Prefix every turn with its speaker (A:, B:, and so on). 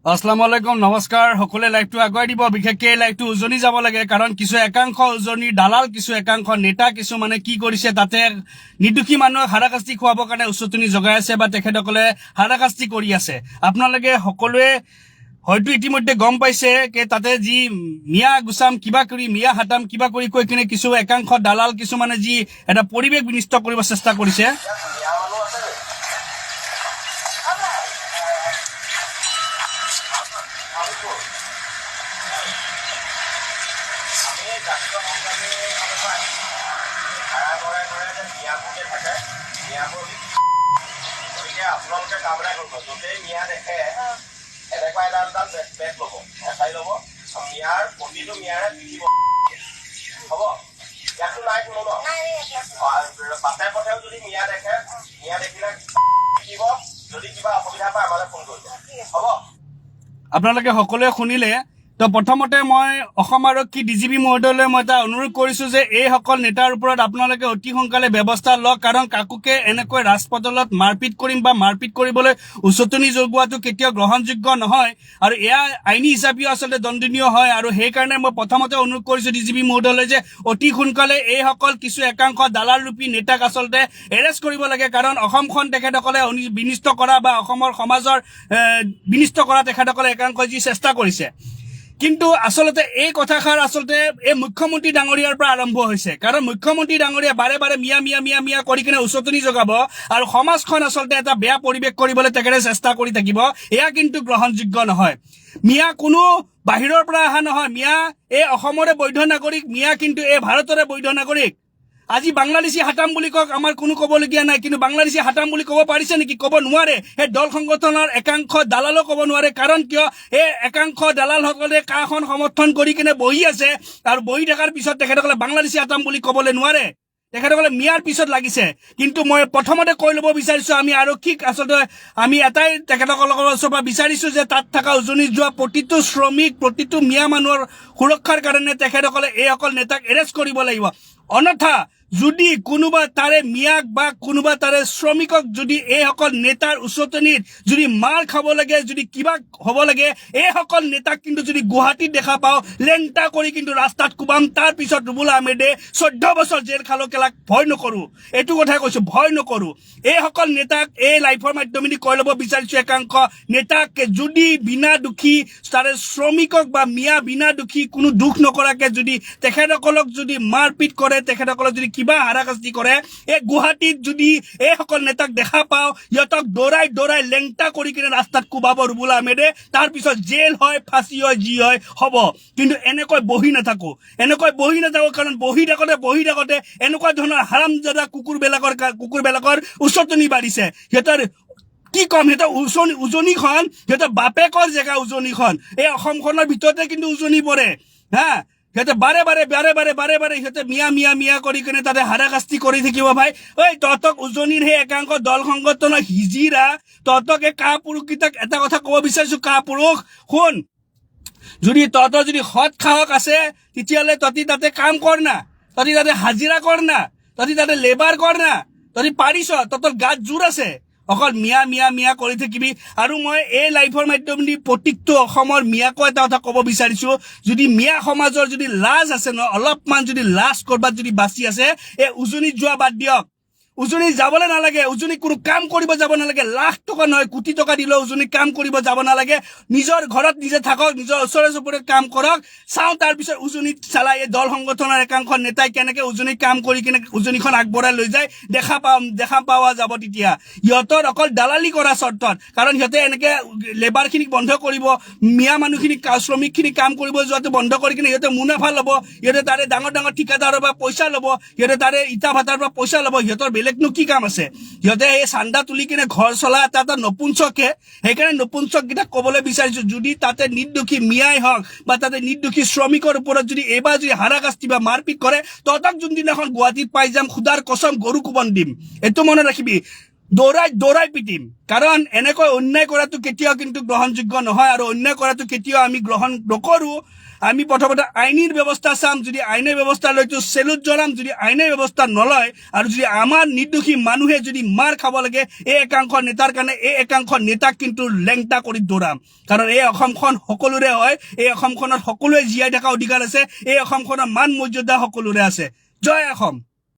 A: আসসালামু আলাইকুম নমস্কাৰ সকলে লাইভটো আগুৱাই দিব বিশেষকৈ লাইভটো উজনি যাব লাগে কাৰণ কিছু একাংশ উজনি দালাল কিছু একাংশ নেতা কিছু মানে কি কৰিছে তাতে নিৰ্দোষী মানুহক হাৰাশাস্তি খুৱাবৰ কাৰণে উচতনি জগাই আছে বা তেখেতসকলে হাৰাশাস্তি কৰি আছে আপোনালোকে সকলোৱে হয়তো ইতিমধ্যে গম পাইছে যে তাতে যি মিয়া গুছাম কিবা কৰি মিয়া হাতাম কিবা কৰি কৈ কিনে কিছু একাংশ দালাল কিছুমানে যি এটা পৰিৱেশ বিনিষ্ট কৰিব চেষ্টা কৰিছে
B: আপোনালোকে কাম এটা কৰিব য'তেই মিয়া দেখে এনেকুৱা এডাল বেগ ল'ব এচাই ল'ব মিয়াৰ প্ৰতিটো মিয়াৰে পিঠিব হ'ব ইয়াতো নাই কোনো ন বাটে পথেও যদি মিয়া দেখে মিয়া দেখিলে পিঠিব যদি কিবা অসুবিধা পায় আমালৈ ফোন কৰিব হ'ব
A: আপোনালোকে সকলোৱে শুনিলে তো প্ৰথমতে মই অসম আৰক্ষী ডিজিপি মহোদয়লৈ মই এটা অনুৰোধ কৰিছোঁ যে এইসকল নেতাৰ ওপৰত আপোনালোকে অতি সোনকালে ব্যৱস্থা লওক কাৰণ কাকোকে এনেকৈ ৰাজপথত মাৰপিট কৰিম বা মাৰপিট কৰিবলৈ উচতনি যোগোৱাটো কেতিয়াও গ্ৰহণযোগ্য নহয় আৰু এয়া আইনী হিচাপেও আচলতে দণ্ডনীয় হয় আৰু সেইকাৰণে মই প্ৰথমতে অনুৰোধ কৰিছোঁ ডিজিপি মহোদয়লৈ যে অতি সোনকালে এইসকল কিছু একাংশ দালাল ৰূপী নেতাক আচলতে এৰেষ্ট কৰিব লাগে কাৰণ অসমখন তেখেতসকলে বিনিষ্ট কৰা বা অসমৰ সমাজৰ বিনিষ্ট কৰা তেখেতসকলে একাংশ যি চেষ্টা কৰিছে কিন্তু আসলতে এই কথাষাৰ আসলতে এই মুখ্যমন্ত্ৰী ডাঙৰীয়াৰ পৰা আৰম্ভ হৈছে কাৰণ মুখ্যমন্ত্ৰী ডাঙৰীয়া বাৰে বাৰে মিয়া মিয়া মিয়া মিয়া কৰি কিনে উচতনি জগাব আৰু সমাজখন আসলতে এটা বেয়া পৰিৱেশ কৰিবলৈ তেখেতে চেষ্টা কৰি থাকিব এয়া কিন্তু গ্ৰহণযোগ্য নহয় মিয়া কোনো বাহিৰৰ পৰা অহা নহয় মিয়া এই অসমৰে বৈধ নাগৰিক মিয়া কিন্তু এই ভাৰতৰে বৈধ নাগৰিক আজি বাংলাদেশী হাতাম বুলি কক আমাৰ কোনো ক'বলগীয়া নাই কিন্তু বাংলাদেশী হাতাম বুলি ক'ব পাৰিছে নেকি ক'ব নোৱাৰে এই দল সংগঠনৰ একাংশ দালালো ক'ব নোৱাৰে কাৰণ কিয় এই একাংশ দালালসকলে কাখন সমৰ্থন কৰি কিনে বহি আছে আৰু বহি থকাৰ পিছত তেখেতসকলে বাংলাদেশী হাতাম বুলি ক'বলৈ নোৱাৰে তেখেতসকলে মিয়াৰ পিছত লাগিছে কিন্তু মই প্ৰথমতে কৈ ল'ব বিচাৰিছোঁ আমি আৰক্ষীক আচলতে আমি এটাই তেখেতসকলৰ ওচৰৰ পৰা বিচাৰিছোঁ যে তাত থকা উজনি যোৱা প্ৰতিটো শ্ৰমিক প্ৰতিটো মিয়া মানুহৰ সুৰক্ষাৰ কাৰণে তেখেতসকলে এইসকল নেতাক এৰেষ্ট কৰিব লাগিব অন্যথা যদি কোনোবা তাৰে মিয়াক বা কোনোবা তাৰে শ্ৰমিকক যদি এইসকল নেতাৰ উচতনিত যদি মাৰ খাব লাগে যদি কিবা হ'ব লাগে এইসকল নেতাক কিন্তু যদি গুৱাহাটীত দেখা পাওঁ লেংটা কৰি কিন্তু ৰাস্তাত কোবাম তাৰ পিছত ৰুবুল আহমেদে 14 বছৰ জেল খালো কেলাক ভয় নকৰোঁ এইটো কথা কৈছোঁ ভয় নকৰোঁ এইসকল নেতাক এই লাইফৰ মাধ্যমেদি কৈ ল'ব বিচাৰিছোঁ একাংশ নেতাক যদি বিনা দুখী তাৰে শ্ৰমিকক বা মিয়া বিনা দুখী কোনো দুখ নকৰাকে যদি তেখেতসকলক যদি মাৰপিট কৰে তেখেতসকলক যদি কিবা হাৰাশাস্তি কৰে এই গুৱাহাটীত যদি এইসকল নেতাক দেখা পাওঁ ইহঁতক দৌৰাই লেংটা কৰি কিনে ৰাস্তাত কোবাব ৰুবুল আহমেদে তাৰ পিছত জেল হয় ফাঁচি হয় যি হয় হ'ব কিন্তু এনেকৈ বহি নাথাকো কাৰণ বহি থাকোঁতে এনেকুৱা ধৰণৰ হাৰামজাদা কুকুৰবিলাকৰ উচতনি বাঢ়িছে সিহঁতৰ কি কম সিহঁতৰ উজনিখন সিহঁতৰ বাপেকৰ জেগা উজনিখন এই অসমখনৰ ভিতৰতে কিন্তু উজনি পৰে হা সিহঁতে বাৰে বাৰে সিহঁতে মিয়া কৰি কিনে তাতে হাৰাশাস্তি কৰি থাকিব ভাই ঐ তহঁতক উজনিৰ সেই একাংশ দল সংগঠনৰ হিজিৰা তহঁতক এই কাপুৰুষকেইটাক এটা কথা ক'ব বিচাৰিছোঁ কাপুৰুষ শুন যদি তহঁতৰ যদি সৎ সাহস আছে তেতিয়াহ'লে তহঁতি তাতে কাম কৰ না তহঁতি তাতে হাজিৰা কৰ না তহঁতি তাতে লেবাৰ কৰ না তহঁতি পাৰিছ তহঁতৰ গাত জোৰ আছে অকল মিয়া কৰি থাকিবি আৰু মই এই লাইফৰ মাধ্যমেদি প্ৰত্যেকটো অসমৰ মিয়াকো এটা কথা ক'ব বিচাৰিছোঁ যদি মিয়া সমাজৰ যদি লাজ আছে ন অলপমান যদি লাজ কৰবাত যদি বাচি আছে এই উজনিত যোৱা বাদ দিয়ক উজনি যাবলৈ নালাগে উজনি কোনো কাম কৰিব যাব নালাগে লাখ টকা নহয় কোটি টকা দিলেও উজনি কাম কৰিব যাব নালাগে নিজৰ ঘৰত নিজে থাকক নিজৰ ওচৰে চুবুৰীত কাম কৰক চাওঁ তাৰপিছত উজনিত চালাই এই দল সংগঠনৰ একাংশ নেতাই কেনেকৈ উজনিত কাম কৰি কিনে উজনিখন আগবঢ়াই লৈ যায় দেখা পোৱা যাব তেতিয়া সিহঁতৰ অকল দালালি কৰা চৰ্তত কাৰণ সিহঁতে এনেকৈ লেবাৰখিনিক বন্ধ কৰিব মিয়া মানুহখিনিক শ্ৰমিকখিনি কাম কৰিব যোৱাটো বন্ধ কৰি কিনে সিহঁতে মুনাফা ল'ব সিহঁতে তাৰে ডাঙৰ ঠিকাদাৰৰ পৰা পইচা ল'ব সিহঁতে তাৰে ইটা ভাটাৰ পৰা পইচা ল'ব সিহঁতৰ বেলেগনো কি কাম আছে সিহঁতে এই চান্দা তুলি কিনে ঘৰ চলা এটা নপুঞ্চকে সেইকাৰণে নপুঞ্চককেইটাক ক'বলৈ বিচাৰিছোঁ যদি তাতে নিৰ্দোষী মিয়াই হওক বা তাতে নিৰ্দোষী শ্ৰমিকৰ ওপৰত যদি এইবাৰ যদি হাৰাশাস্তি বা মাৰপিট কৰে তহঁতক যোনদিনাখন গুৱাহাটীত পাই যাম খুদাৰ কচম গৰু কোবন দিম এইটো মনত ৰাখিবি দৌৰাই পিটিম কাৰণ এনেকৈ অন্যায় কৰাটো কেতিয়াও কিন্তু গ্ৰহণযোগ্য নহয় আৰু অন্যায় কৰাটো কেতিয়াও আমি গ্ৰহণ নকৰোঁ আমি প্ৰথমতে আইনীৰ ব্যৱস্থা চাম যদি আইনে ব্যৱস্থা লৈতো চেলুট জ্বলাম যদি আইনে ব্যৱস্থা নলয় আৰু যদি আমাৰ নিৰ্দোষী মানুহে যদি মাৰ খাব লাগে এই একাংশ নেতাৰ কাৰণে এই একাংশ নেতাক কিন্তু লেংটা কৰি দৌৰাম কাৰণ এই অসমখন সকলোৰে হয় এই অসমখনত সকলোৱে জীয়াই থকা অধিকাৰ আছে এই অসমখনৰ মান মৰ্যাদা সকলোৰে আছে জয় অসম